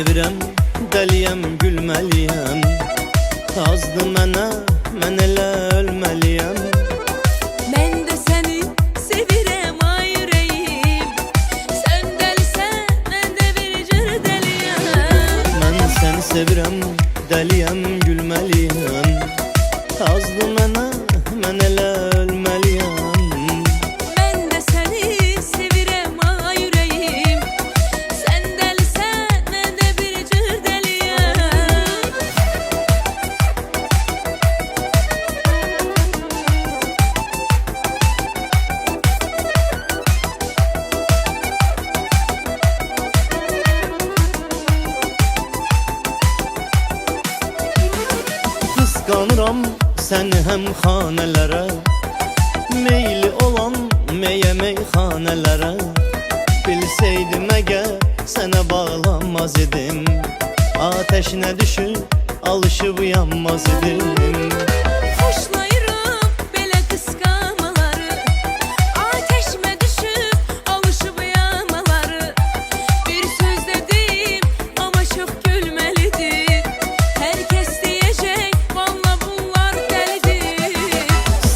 sevirəm, dəliyəm, gülməliyəm. Azdı mənə, mən elə ölməliyəm. Mən də səni sevirəm ay ürəyim. Sən dəlisən, mən də bir cür dəliyəm. Mən səni sevirəm, dəliyəm, gülməliyəm. Azdı mənə, mən elə ölməliyəm. Mən də səni sevirəm ay ürəyim. Sən dəlisən, mən də bir cür dəliyəm. Qısqanıram səni həm xanələrə, meyli olan meyə meyxanələrə. Bilsəydim əgər sənə bağlanmaz idim, ateşinə düşüb alışıb yanmaz idim. Xoşlayırım belə qısqanmaları, ateşmə düşüb alışıb yanmaları. Bir söz dedim, amma çox gülməlidir. Hər kəs deyəcək, valla bunlar dəlidir.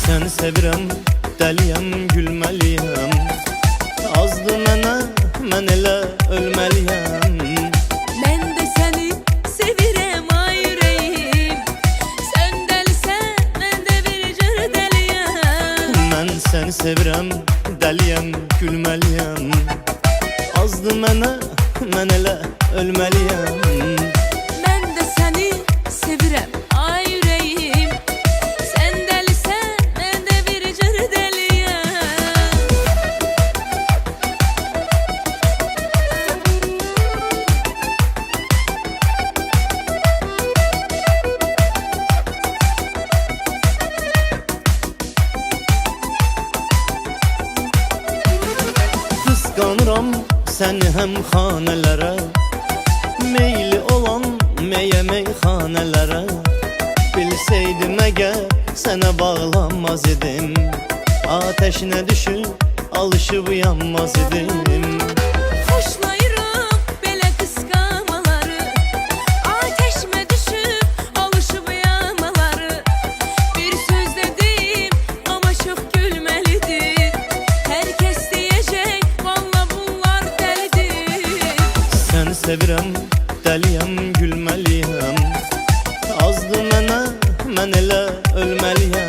Səni sevirəm, dəliyəm, gülməliyəm. Azdı mənə, mən elə ölməliyəm. Mən də səni sevirəm ay ürəyim. Sən dəlisən, mən də bir cür dəliyəm. Mən səni sevirəm, dəliyəm, gülməliyəm. Azdı mənə, mən elə ölməliyəm. Mən də səni sevirəm ay ürəyim. Sən dəlisən, mən də bir cür dəliyəm. Qısqanıram səni həm xanələrə, meyli olan meyə meyxanələrə. Bilsəydim əgər sənə bağlanmaz idim, ateşinə düşüb alışıb yanmaz idim. Xoşlayırım belə qısqanmaları, ateşmə düşüb alışıb yanmaları. Bir söz dedim, amma çox gülməlidir. Hər kəs deyəcək, valla bunlar dəlidir. Səni sevirəm, dəliyəm, gülməliyəm. Azdı mənə, mən elə ölməliyəm.